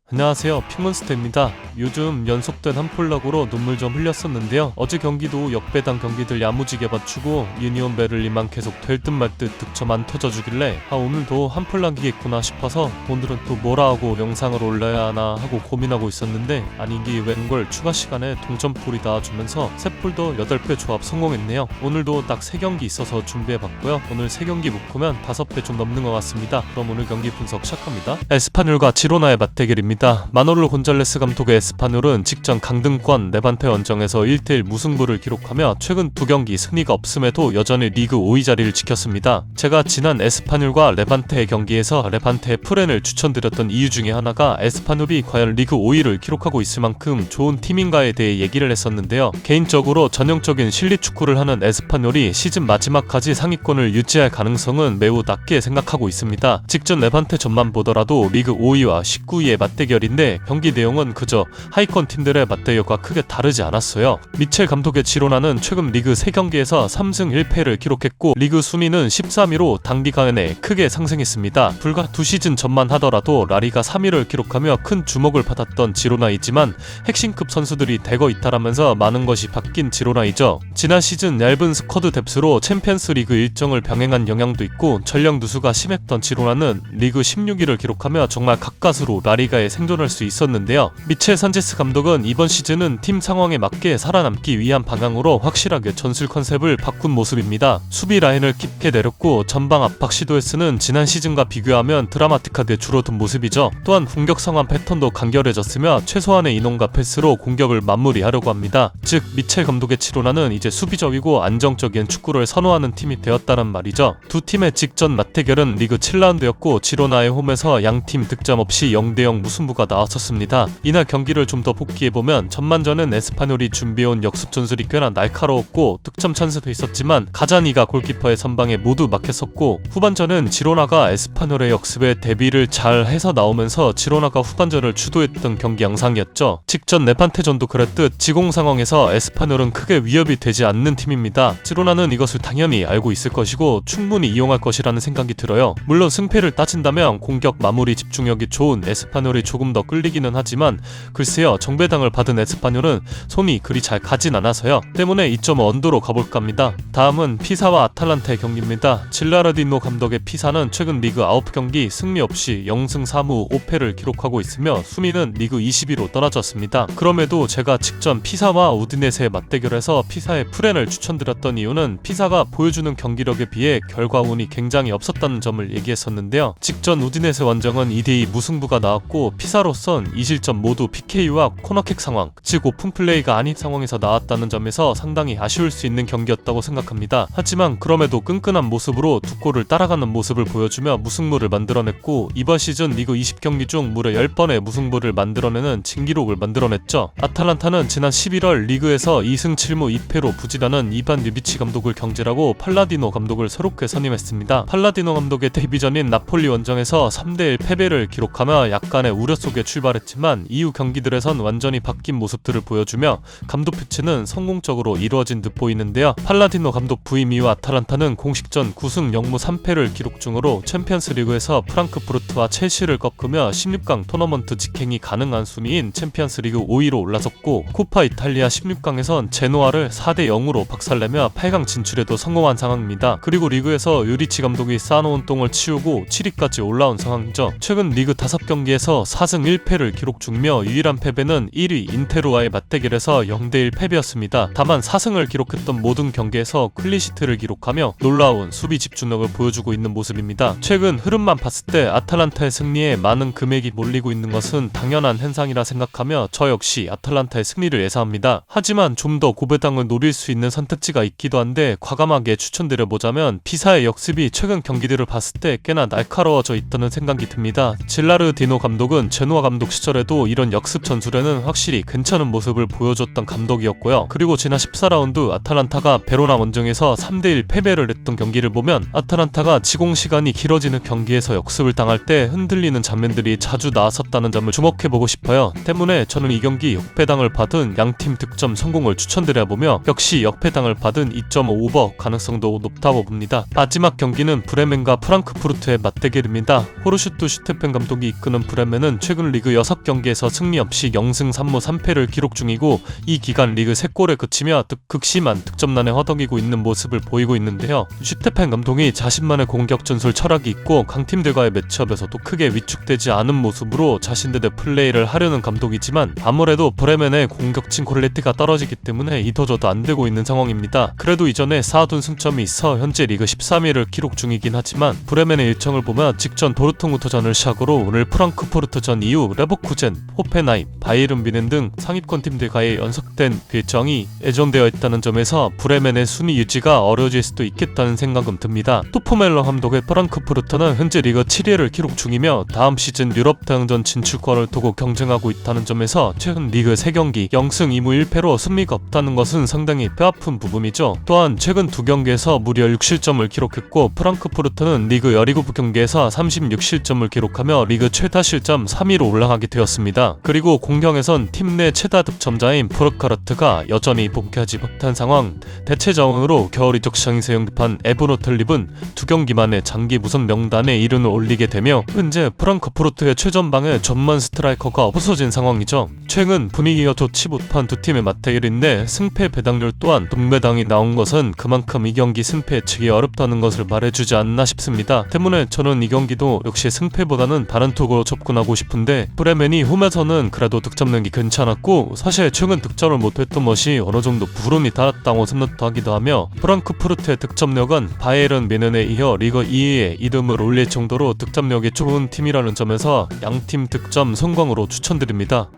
안녕하세요, 핑몬스터입니다. 요즘 연속된 한폴락으로 눈물 좀 흘렸었는데요. 어제 경기도 역배당 경기들 야무지게 맞추고 유니온 베를린만 계속 될 듯 말 듯 득점 안 터져주길래 오늘도 한폴락이겠구나 싶어서 오늘은 또 뭐라 하고 영상을 올려야 하나 하고 고민하고 있었는데 아니기 웬걸 추가 시간에 동점골이 나와주면서 셋볼도 8배 조합 성공했네요. 오늘도 딱 3경기 있어서 준비해봤고요. 오늘 3경기 묶으면 5배 좀 넘는 것 같습니다. 그럼 오늘 경기 분석 시작합니다. 에스파뇰과 지로나의 맞대결입니다. 마놀로 곤잘레스 감독의 에스파뇰은 직전 강등권 레반테 원정에서 1대1 무승부를 기록하며 최근 2경기 승리가 없음에도 여전히 리그 5위 자리를 지켰습니다. 제가 지난 에스파뇰과 레반테의 경기에서 레반테의 프렌을 추천드렸던 이유 중에 하나가 에스파뇰이 과연 리그 5위를 기록하고 있을 만큼 좋은 팀인가에 대해 얘기를 했었는데요. 개인적으로 전형적인 실리 축구를 하는 에스파뇰이 시즌 마지막까지 상위권을 유지할 가능성은 매우 낮게 생각하고 있습니다. 직전 레반테 전만 보더라도 리그 5위와 19위의 맞대결인데 경기 내용은 그저 하위권 팀들의 맞대결과 크게 다르지 않았어요. 미첼 감독의 지로나는 최근 리그 3경기에서 3승 1패를 기록했고 리그 순위는 13위로 단기간 내 크게 상승했습니다. 불과 2시즌 전만 하더라도 라리가 3위를 기록하며 큰 주목을 받았던 지로나이지만 핵심급 선수들이 대거 이탈하면서 많은 것이 바뀐 지로나이죠. 지난 시즌 얇은 스쿼드 뎁스로 챔피언스 리그 일정을 병행한 영향도 있고 전력 누수가 심했던 지로나는 리그 16위를 기록하며 정말 가까스로 라리가에 생존할 수 있었는데요. 미첼 산체스 감독은 이번 시즌은 팀 상황에 맞게 살아남기 위한 방향으로 확실하게 전술 컨셉을 바꾼 모습입니다. 수비 라인을 깊게 내렸고 전방 압박 시도에 쓰는 지난 시즌과 비교하면 드라마틱하게 줄어든 모습이죠. 또한 공격 상황 패턴도 간결해졌으며 최소한의 인원과 패스로 공격을 마무리하려고 합니다. 즉 미첼 감독의 지로나는 이제 수비적이고 안정적인 축구를 선호하는 팀이 되었다는 말이죠. 두 팀의 직전 맞대결은 리그 7라운드였고 지로나의 홈에서 양팀 득점 없이 0대0 무승부가 나왔었습니다. 이날 경기를 좀 더 복기해보면 전반전은 에스파뇰이 준비해온 역습 전술이 꽤나 날카로웠고 득점 찬스도 있었지만 가자니가 골키퍼의 선방에 모두 막혔었고 후반전은 지로나가 에스파뇰의 역습에 대비를 잘 해서 나오면서 지로나가 후반전을 주도했던 경기 양상이었죠. 직전 레반테전도 그랬듯 지공 상황에서 에스파뇰은 크게 위협이 되지 않는 팀입니다. 지로나는 이것을 당연히 알고 있을 것이고 충분히 이용할 것이라는 생각이 들어요. 물론 승패를 따진다면 공격 마무리 집중력이 좋은 에스파뇰이 조금 더 끌리기는 하지만 글쎄요, 정배당을 받은 에스파뇰은 손이 그리 잘 가진 않아서요. 때문에 2.5 언더로 가볼까 합니다. 다음은 피사와 아탈란타의 경기입니다. 질라르디노 감독의 피사는 최근 리그 9경기 승리 없이 0승 3무 5패를 기록하고 있으며 순위는 리그 20위로 떨어졌습니다. 그럼에도 제가 직전 피사와 우디네세의 맞대결에서 피사의 프렌을 추천드렸던 이유는 피사가 보여주는 경기력에 비해 결과운이 굉장히 없었다는 점을 얘기했었는데요. 직전 우디네세 원정은 2대2 무승부가 나왔고 피사로선 2실점 모두 PK와 코너킥 상황, 즉 오픈 플레이가 아닌 상황에서 나왔다는 점에서 상당히 아쉬울 수 있는 경기였다고 생각합니다. 하지만 그럼에도 끈끈한 모습으로 두 골을 따라가는 모습을 보여주며 무승부를 만들어냈고 이번 시즌 리그 20경기 중 무려 10번의 무승부를 만들어내는 진기록을 만들어냈죠. 아탈란타는 지난 11월 리그에서 2승 7무 2패로 부진하는 이반 류비치 감독을 경질하고 팔라디노 감독을 새롭게 선임했습니다. 팔라디노 감독의 데뷔전인 나폴리 원정에서 3대1 패배를 기록하며 약간의 우려 속에 출발했지만 이후 경기들에선 완전히 바뀐 모습들을 보여주며 감독 교체는 성공적으로 이루어진 듯 보이는데요. 팔라디노 감독 부임 이후 아탈란타는 공식전 9승 0무 3패를 기록 중으로 챔피언스 리그에서 프랑크푸르트와 첼시를 꺾으며 16강 토너먼트 직행이 가능한 순위인 챔피언스 리그 5위로 올라섰고 코파 이탈리아 16강에선 제노아를 4대0으로 박살내며 8강 진출에도 성공한 상황입니다. 그리고 리그에서 유리치 감독이 쌓아놓은 똥을 치우고 7위까지 올라온 상황이죠. 최근 리그 5경기에서 4승 1패를 기록 중이며 유일한 패배는 1위 인테르와의 맞대결에서 0대1 패배였습니다. 다만 4승을 기록했던 모든 경기에서 클린시트를 기록하며 놀라운 수비 집중력을 보여주고 있는 모습입니다. 최근 흐름만 봤을 때 아탈란타의 승리에 많은 금액이 몰리고 있는 것은 당연한 현상이라 생각하며 저 역시 아탈란타의 승리를 예상합니다. 하지만 좀 더 고배당을 노릴 수 있는 선택지가 있기도 한데 과감하게 추천드려보자면 피사의 역습이 최근 경기들을 봤을 때 꽤나 날카로워져 있다는 생각이 듭니다. 질라르디노 감독은 제노아 감독 시절에도 이런 역습 전술에는 확실히 괜찮은 모습을 보여줬던 감독이었고요. 그리고 지난 14라운드 아탈란타가 베로나 원정에서 3대1 패배를 했던 경기를 보면 아탈란타가 지공 시간이 길어지는 경기에서 역습을 당할 때 흔들리는 장면들이 자주 나왔었다는 점을 주목해보고 싶어요. 때문에 저는 이 경기 역배당을 받은 양팀 득점 성공을 추천드려보며 역시 역배당을 받은 2.5 오버 가능성도 높다고 봅니다. 마지막 경기는 브레멘과 프랑크푸르트의 맞대결입니다. 호르슈트 슈테펜 감독이 이끄는 브레멘은 프레멘은 최근 리그 6경기에서 승리 없이 0승 3무 3패를 기록 중이고 이 기간 리그 3골에 그치며 극심한 득점난에 허덕이고 있는 모습을 보이고 있는데요. 슈테펜 감독이 자신만의 공격 전술 철학이 있고 강팀들과의 매치업에서도 크게 위축되지 않은 모습으로 자신들의 플레이를 하려는 감독이지만 아무래도 브레멘의 공격진 퀄리티가 떨어지기 때문에 이도저도 안되고 있는 상황입니다. 그래도 이전에 쌓아둔 승점이 있어 현재 리그 13위를 기록 중이긴 하지만 브레멘의 일정을 보면 직전 도르트문트전을 시작으로 오늘 프랑크푸르트전 이후 레버쿠젠, 호펜하임, 바이에른 뮌헨 등 상위권 팀들과의 연속된 일정이 예정되어 있다는 점에서 브레멘의 순위 유지가 어려워질 수도 있겠다는 생각은 듭니다. 토프멜러 감독의 프랑크푸르트는 현재 리그 7위를 기록 중이며 다음 시즌 유럽 대항전 진출권을 두고 경쟁하고 있다는 점에서 최근 리그 3경기 0승 2무 1패로 승리가 없다는 것은 상당히 뼈아픈 부분이죠. 또한 최근 2경기에서 무려 6실점을 기록했고 프랑크푸르트는 리그 17경기에서 36실점을 기록하며 리그 최다 실점 3위로 올라가게 되었습니다. 그리고 공격에선 팀 내 최다 득점자인 프르카르트가 여전히 복귀하지 못한 상황, 대체 자원으로 겨울 이적 시장에서 영입한 에브노틀립은 2경기 만에 장기 무선 명단에 이름을 올리게 되며 현재 프랑크푸르트의 최전방에 전만 스트라이커가 없어진 상황이죠. 최근 분위기가 좋지 못한 두 팀의 맞대결인데 승패 배당률 또한 동배당이 나온 것은 그만큼 이 경기 승패 예측이 어렵다는 것을 말해주지 않나 싶습니다. 때문에 저는 이 경기도 역시 승패보다는 다른 투구로 접근하고 싶은데 브레멘이 홈에서는 그래도 득점 능력이 괜찮았고 사실 최근 득점을 못했던 것이 어느정도 불운이 닿았다고 생각하기도 하며 프랑크푸르트의 득점력은 바이에른 뮌헨에 이어 리그 2위에 이름을 올릴 정도로 득점력이 좋은 팀이라는 점에서 양팀 득점 성공으로 추천드립니다.